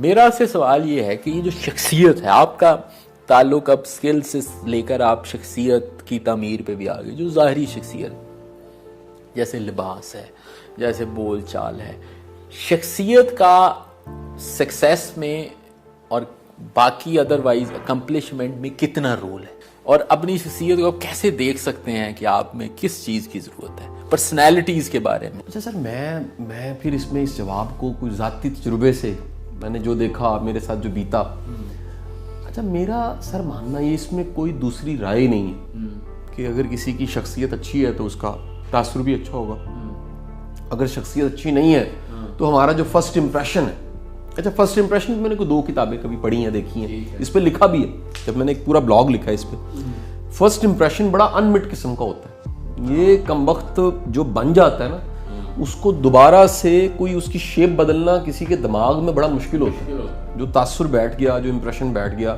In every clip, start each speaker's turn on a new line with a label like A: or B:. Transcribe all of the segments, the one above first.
A: میرا سے سوال یہ ہے کہ یہ جو شخصیت ہے آپ کا تعلق اب اسکل سے لے کر آپ شخصیت کی تعمیر پہ بھی آگے، جو ظاہری شخصیت جیسے لباس ہے، جیسے بول چال ہے، شخصیت کا سکسیس میں اور باقی ادروائز اکمپلشمنٹ میں کتنا رول ہے، اور اپنی شخصیت کو کیسے دیکھ سکتے ہیں کہ آپ میں کس چیز کی ضرورت ہے، پرسنالٹیز کے بارے میں؟
B: اچھا سر، میں پھر اس میں اس جواب کو کوئی ذاتی تجربے سے میں نے جو دیکھا، میرے ساتھ جو بیتا، اچھا میرا سر ماننا یہ اس میں کوئی دوسری رائے نہیں ہے کہ اگر کسی کی شخصیت اچھی ہے تو اس کا تاثر بھی اچھا ہوگا، اگر شخصیت اچھی نہیں ہے تو ہمارا جو فرسٹ امپریشن ہے، اچھا فرسٹ امپریشن میں نے کوئی 2 کتابیں کبھی پڑھی ہیں، دیکھی ہیں، اس پہ لکھا بھی ہے، جب میں نے ایک پورا بلاگ لکھا ہے اس پہ، فرسٹ امپریشن بڑا انمٹ قسم کا ہوتا ہے، یہ کم وقت جو بن جاتا ہے نا اس کو دوبارہ سے کوئی اس کی شیپ بدلنا کسی کے دماغ میں بڑا مشکل ہوتا ہے، جو تاثر بیٹھ گیا، جو امپریشن بیٹھ گیا.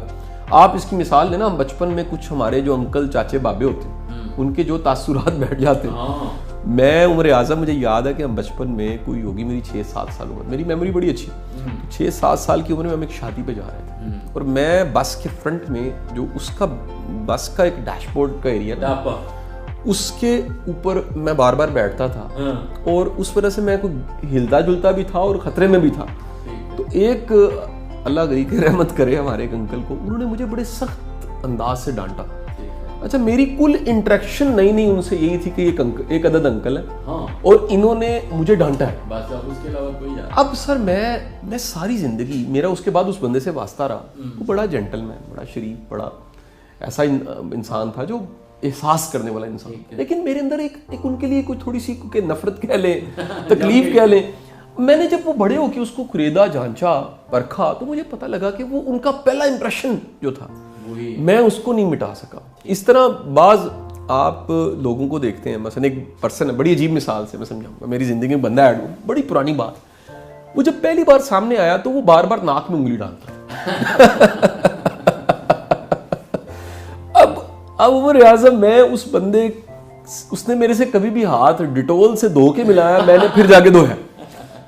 B: آپ اس کی مثال لینا، ہم بچپن میں کچھ ہمارے جو انکل چاچے بابے ہوتے ہیں ان کے جو تاثرات بیٹھ جاتے ہیں. میں عمر اعظم، مجھے یاد ہے کہ ہم بچپن میں کوئی ہوگی میری 6-7 سال عمر، میری میموری بڑی اچھی ہے، 6-7 سال کی عمر میں ہم ایک شادی پہ جا رہے تھے اور میں بس کے فرنٹ میں جو اس کا بس کا ایک ڈیش بورڈ کا ایریا تھا اس کے اوپر میں بار بار بیٹھتا تھا اور اس وجہ سے میں کوئی ہلتا جلتا بھی تھا اور خطرے میں بھی تھا. تو ایک اللہ غنی کی رحمت کرے ہمارے ایک انکل کو، انہوں نے مجھے بڑے سخت انداز سے ڈانٹا. اچھا میری کل انٹریکشن نئی ان سے یہی تھی کہ ایک عدد انکل ہے اور انہوں نے مجھے ڈانٹا ہے، بس اس کے علاوہ کوئی. اب سر میں ساری زندگی میرا اس کے بعد اس بندے سے واسطہ رہا، وہ بڑا جینٹل مین، بڑا شریف، بڑا ایسا انسان تھا جو احساس کرنے والا انسان، لیکن میرے اندر ایک ان کے لیے کوئی تھوڑی سی نفرت کہہ لیں، تکلیف کہہ لیں. میں نے جب وہ بڑے ہو کے اس کو خریدا، جانچا، پرکھا، تو مجھے پتہ لگا کہ وہ ان کا پہلا امپریشن جو تھا میں اس کو نہیں مٹا سکا. اس طرح بعض آپ لوگوں کو دیکھتے ہیں، مثلا ایک پرسن ہے، بڑی عجیب مثال سے میں سمجھاؤں گا، میری زندگی میں بندہ ایڈ ہو، بڑی پرانی بات، وہ جب پہلی بار سامنے آیا تو وہ بار بار ناک میں انگلی ڈالتا. اب عمر اعظم، میں اس بندے، اس نے میرے سے کبھی بھی ہاتھ ڈیٹول سے دھو کے ملایا، میں نے پھر جا کے دھویا،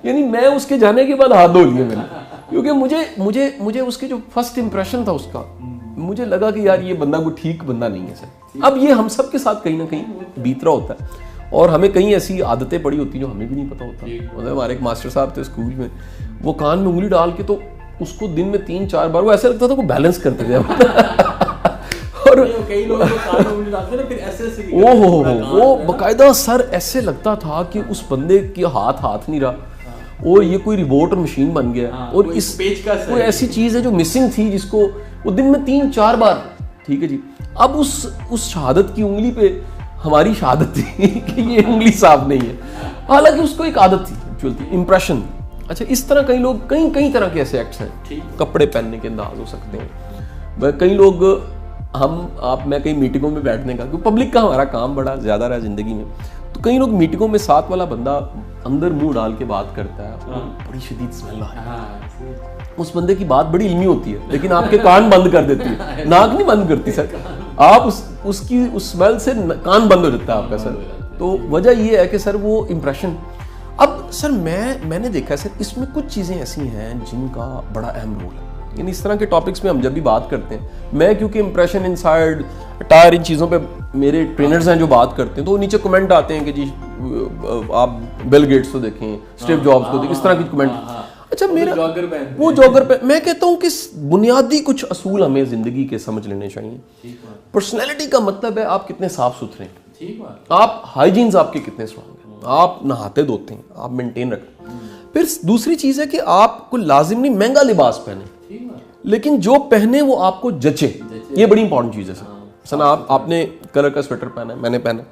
B: یعنی میں اس کے جانے کے بعد ہاتھ دھو لیے میں نے، کیونکہ مجھے اس کے جو فرسٹ امپریشن تھا اس کا، مجھے لگا کہ یار یہ بندہ کوئی ٹھیک بندہ نہیں ہے سر. اب یہ ہم سب کے ساتھ کہیں نہ کہیں بیت رہا ہوتا ہے اور ہمیں کہیں ایسی عادتیں پڑی ہوتی ہیں جو ہمیں بھی نہیں پتہ ہوتا. مطلب ہمارے ایک ماسٹر صاحب تھے اسکول میں، وہ کان میں انگلی ڈال کے تو اس کو دن میں 3-4 بار، وہ ایسے لگتا تھا وہ بیلنس کرتے تھے اور وہ باقاعدہ سر ایسے لگتا تھا کہ اس بندے کے ہاتھ نہیں رہا اور یہ کوئی ریبوٹ مشین بن گیا، اور اس کوئی ایسی چیز ہے جو مسنگ تھی جس کو وہ دن میں 3-4 بار. ٹھیک ہے جی، اب اس شہادت کی انگلی پہ ہماری شہادت تھی کہ یہ انگلی صاف نہیں ہے، حالانکہ اس کو ایک عادت تھی چلتی امپریشن. اچھا اس طرح کئی لوگ کئی طرح کے ایسے ایکٹس ہیں، کپڑے پہننے کے انداز ہو سکتے ہیں. کئی لوگ میں کئی میٹنگوں میں بیٹھنے کا، کیونکہ پبلک کا ہمارا کام بڑا زیادہ رہا زندگی میں، تو کئی لوگ میٹنگوں میں ساتھ والا بندہ اندر منہ ڈال کے بات کرتا ہے، بڑی شدید اسمیل آ رہی ہے، اس بندے کی بات بڑی علمی ہوتی ہے لیکن آپ کے کان بند کر دیتی ہے، ناک نہیں بند کرتی سر، آپ اس کی اس اسمیل سے کان بند ہو جاتا ہے آپ کا سر. تو وجہ یہ ہے کہ سر وہ امپریشن. اب سر میں نے دیکھا ہے سر، اس میں کچھ چیزیں ایسی ہیں جن کا بڑا اہم رول ہے، یعنی اس طرح کے ٹاپکس میں ہم جب بھی بات کرتے ہیں، میں کیونکہ امپریشن انسائڈ اٹائر ان چیزوں پہ میرے ٹرینرز ہیں جو بات کرتے ہیں، تو نیچے کمنٹ آتے ہیں کہ جی آپ بل گیٹس کو دیکھیں، اسٹیو جابس کو دیکھیں، اس طرح کی کمنٹ. اچھا میرا وہ جاگر پہ میں کہتا ہوں کہ بنیادی کچھ اصول ہمیں زندگی کے سمجھ لینے چاہیے. پرسنالٹی کا مطلب ہے آپ کتنے صاف ستھرے ہیں، آپ ہائیجینز آپ کے کتنے اسٹرانگ ہیں، آپ نہاتے دھوتے ہیں، آپ مینٹین رکھتے ہیں. پھر دوسری چیز ہے کہ آپ کو لازم نہیں مہنگا لباس پہنے، لیکن جو پہنے وہ آپ کو جچے، یہ بڑی امپورٹنٹ چیز ہے سر. مثلا آپ نے کلر کا سویٹر پہنا ہے، میں نے پہنا،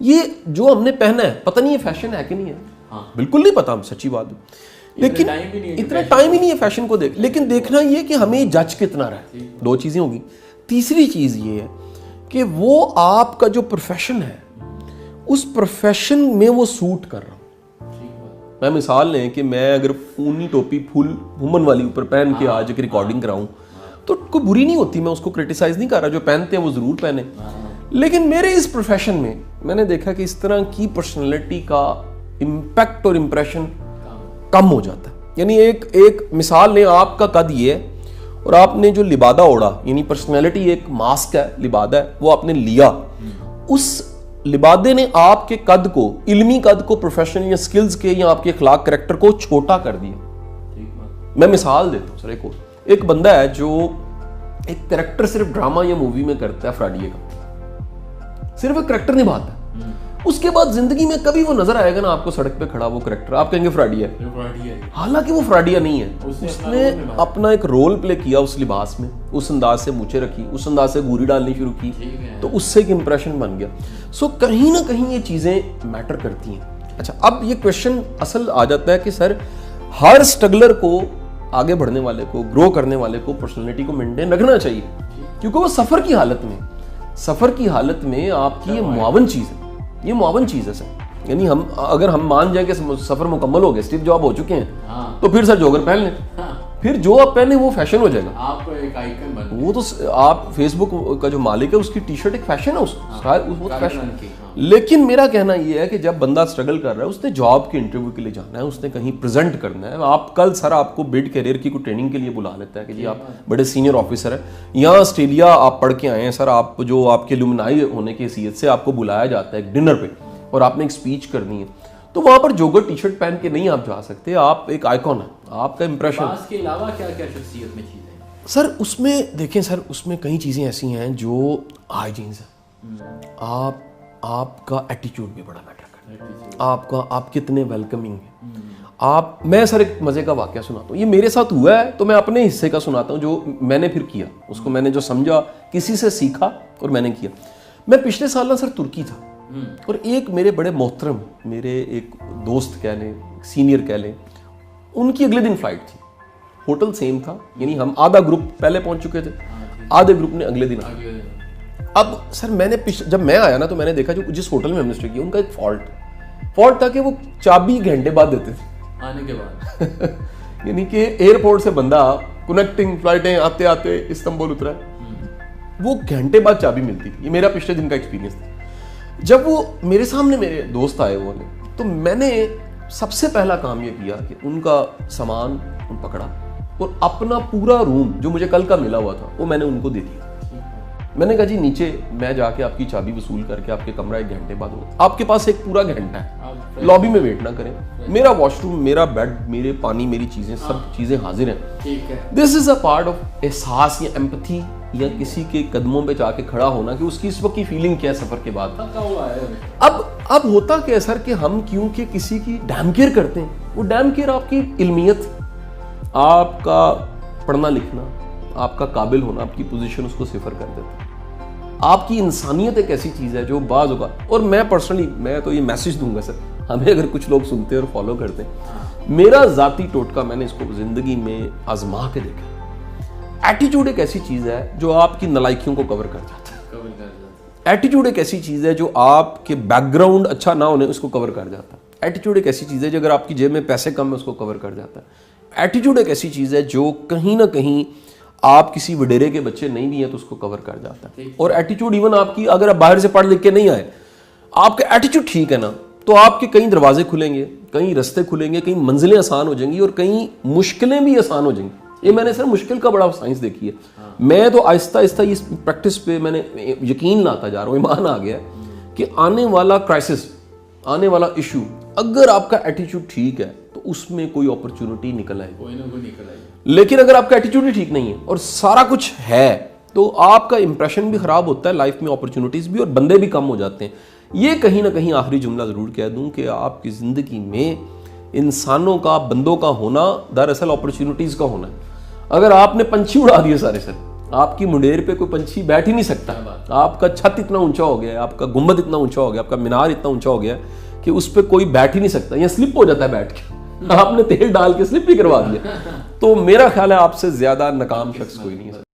B: یہ جو ہم نے پہنا ہے پتہ نہیں یہ فیشن ہے کہ نہیں ہے، بالکل نہیں پتا، ہم سچی بات ہے، لیکن اتنا ٹائم ہی نہیں ہے فیشن کو لیکن دیکھنا یہ کہ ہمیں جج کتنا رہا ہے. 2 چیزیں ہوگی. تیسری چیز یہ ہے کہ وہ آپ کا جو پروفیشن ہے اس پروفیشن میں وہ سوٹ کر رہا ہوں. میں مثال لیں کہ میں اگر اونی ٹوپی پھول ہمن والی اوپر پہن کے آج ایک ریکارڈنگ کراؤں تو کوئی بری نہیں ہوتی، میں اس کو کرٹیسائز نہیں کر رہا، جو پہنتے ہیں وہ ضرور پہنے، لیکن میرے اس پروفیشن میں نے دیکھا کہ اس طرح کی پرسنالٹی کا امپیکٹ اور امپریشن کم ہو جاتا ہے. یعنی ایک مثال لیں, آپ کا قد یہ ہے اور آپ نے جو لبادہ اوڑھا, یعنی پرسنالٹی ایک ماسک ہے, لبادہ ہے, وہ آپ نے لیا, اس لبادے نے آپ کے قد کو, علمی قد کو, پروفیشنل یا سکلز کے یا آپ کے اخلاق کریکٹر کو چھوٹا کر دیا. میں مثال دیتا ہوں سر, ایک بندہ ہے جو ایک کریکٹر صرف ڈرامہ یا مووی میں کرتا ہے فراڈیے کا, صرف ایک کریکٹر نبھاتا ہے, اس کے بعد زندگی میں کبھی وہ نظر آئے گا نا آپ کو سڑک پہ کھڑا وہ کریکٹر, آپ کہیں گے فراڈیا ہے, حالانکہ وہ فراڈیا نہیں ہے, اس نے اپنا ایک رول پلے کیا اس لباس میں, اس انداز سے مونچھیں رکھی, اس انداز سے گوری ڈالنی شروع کی, تو اس سے ایک امپریشن بن گیا. سو کہیں نہ کہیں یہ چیزیں میٹر کرتی ہیں. اچھا, اب یہ کویشچن اصل آ جاتا ہے کہ سر ہر اسٹرگلر کو, آگے بڑھنے والے کو, گرو کرنے والے کو پرسنالٹی کو مینٹین رکھنا چاہیے, کیونکہ وہ سفر کی حالت میں آپ کی یہ معاون چیز ہے, یہ معاون چیز ہے سر. یعنی اگر ہم مان جائیں کہ سفر مکمل ہو گیا, اسٹیو جاب ہو چکے ہیں, تو پھر سر جوگر پہن لیں, پھر جو آپ پہنے وہ فیشن ہو جائے گا, آپ کو ایک آئیکن بن, وہ تو آپ فیس بک کا جو مالک ہے اس کی ٹی شرٹ ایک فیشن ہے, اس فیشن. لیکن میرا کہنا یہ ہے کہ جب بندہ اسٹرگل کر رہا ہے, اس نے جاب کے انٹرویو کے لیے جانا ہے, اس نے کہیں پریزنٹ کرنا ہے, آپ کل سر آپ کو بڈ کیریئر کی کوئی ٹریننگ کے لیے بلا لیتا ہے کہ جی آپ بڑے سینئر آفیسر ہیں, یہاں آسٹریلیا آپ پڑھ کے آئے ہیں سر, آپ جو آپ کے لومنائی ہونے کی حیثیت سے آپ کو بلایا جاتا ہے ایک ڈنر پہ, اور آپ نے ایک اسپیچ کرنی ہے, تو وہاں پر جوگر ٹی شرٹ پہن کے نہیں آپ جا سکتے, آپ ایک آئیکن ہیں, آپ کا امپریشن.
A: اس کے علاوہ کیا کیا شخصیت میں چیزیں
B: سر اس میں دیکھیں, سر اس میں کئی چیزیں ایسی ہیں جو ہائیجینس ہیں, آپ کا ایٹیٹیوڈ بھی بڑا میٹر کرتا ہے, آپ کتنے ویلکمنگ ہیں. میں سر ایک مزے کا واقعہ سناتا ہوں, یہ میرے ساتھ ہوا ہے تو میں اپنے حصے کا سناتا ہوں, جو میں نے پھر کیا, اس کو میں نے جو سمجھا, کسی سے سیکھا اور میں نے کیا. میں پچھلے سال نا سر ترکی تھا, اور ایک میرے بڑے محترم, میرے ایک دوست کہہ لیں, سینئر کہہ لیں, ان کی اگلے دن فلائٹ تھی, ہوٹل سیم تھا, یعنی ہم آدھا گروپ پہلے پہنچ چکے تھے, آدھے گروپ نے اگلے دن آیا. اب سر میں نے جب میں آیا نا تو میں نے دیکھا جو جس ہوٹل میں ہم نے اسٹے کیا ان کا ایک فالٹ تھا کہ وہ چابی گھنٹے بعد دیتے تھے
A: آنے کے بعد.
B: یعنی کہ ایئرپورٹ سے بندہ کنیکٹنگ فلائٹیں آتے آتے استنبول اترا, وہ گھنٹے بعد چابی ملتی تھی. یہ میرا پچھلے دن کا ایکسپیرینس تھا. جب وہ میرے سامنے میرے دوست آئے وہ نے, تو میں نے سب سے پہلا کام یہ کیا کہ ان کا سامان پکڑا اور اپنا پورا روم جو مجھے کل کا ملا ہوا تھا وہ میں نے ان کو دے دیا. میں نے کہا جی نیچے میں جا کے آپ کی چابی وصول کر کے آپ کے کمرہ 1 گھنٹے بعد ہوگا, آپ کے پاس ایک پورا گھنٹہ ہے, لابی میں ویٹ نہ کریں, میرا واش روم, میرا بیڈ, میرے پانی, میری چیزیں, سب چیزیں حاضر ہیں. دس از اے پارٹ آف احساس یا ایمپتھی, یا کسی کے قدموں پہ جا کے کھڑا ہونا کہ اس کی اس وقت کی فیلنگ کیا ہے سفر کے بعد. اب ہوتا کیا سر کہ ہم کیونکہ کسی کی ڈیم کیئر کرتے ہیں, وہ ڈیم کیئر آپ کی علمیت, آپ کا پڑھنا لکھنا, آپ کا قابل ہونا, آپ کی پوزیشن اس کو صفر کر دیتا ہے. آپ کی انسانیت ایک ایسی چیز ہے جو بعض ہوگا, اور میں پرسنلی میں تو یہ میسج دوں گا سر, ہمیں اگر کچھ لوگ سنتے ہیں اور فالو کرتے ہیں, میرا ذاتی ٹوٹکا, میں نے اس کو زندگی میں آزما کے دیکھا, ایٹیٹیوڈ ایک ایسی چیز ہے جو آپ کی نالائکیوں کو کور کر جاتا ہے. ایٹیٹیوڈ ایک ایسی چیز ہے جو آپ کے بیک گراؤنڈ اچھا نہ ہونے اس کو کور کر جاتا ہے. ایٹیٹیوڈ ایک ایسی چیز ہے جو اگر آپ کی جیب میں پیسے کم ہے اس کو کور کر جاتا ہے. ایٹیٹیوڈ ایک ایسی چیز ہے جو کہیں نہ کہیں آپ کسی وڈیرے کے بچے نہیں بھی ہیں تو اس کو کور کر جاتا ہے. اور ایٹیٹیوڈ ایون آپ کی, اگر آپ باہر سے پڑھ لکھ کے نہیں آئے, آپ کا ایٹیٹیوڈ ٹھیک ہے نا, تو آپ کے کئی دروازے کھلیں گے, کئی رستے کھلیں گے, کئی منزلیں آسان ہو جائیں گی, اور کئی مشکلیں بھی آسان ہو جائیں گی. یہ میں نے سر مشکل کا بڑا سائنس دیکھی ہے. میں تو آہستہ آہستہ اس پریکٹس پہ میں نے یقین لاتا جا رہا ہوں, ایمان آ گیا کہ آنے والا کرائسس, آنے والا ایشو, اگر آپ کا ایٹیٹیوڈ ٹھیک ہے تو اس میں کوئی اپرچونٹی نکل آئے گی. لیکن اگر آپ کا ایٹیٹیوڈ ہی ٹھیک نہیں ہے اور سارا کچھ ہے تو آپ کا امپریشن بھی خراب ہوتا ہے, لائف میں اپرچونٹیز بھی, اور بندے بھی کم ہو جاتے ہیں. یہ کہیں نہ کہیں آخری جملہ ضرور کہہ دوں کہ آپ کی زندگی میں انسانوں کا, بندوں کا ہونا دراصل اپرچونٹیز کا ہونا ہے. اگر آپ نے پنچھی اڑا دیے سارے سر, آپ کی منڈیر پہ کوئی پنچھی بیٹھ ہی نہیں سکتا, آپ کا چھت اتنا اونچا ہو گیا ہے, آپ کا گنبد اتنا اونچا ہو گیا, آپ کا مینار اتنا اونچا ہو گیا کہ اس پہ کوئی بیٹھ ہی نہیں سکتا, یا سلپ ہو جاتا ہے بیٹھ کے, آپ نے تیل ڈال کے سلپ بھی کروا دیا, تو میرا خیال ہے آپ سے زیادہ ناکام شخص کوئی نہیں ہے.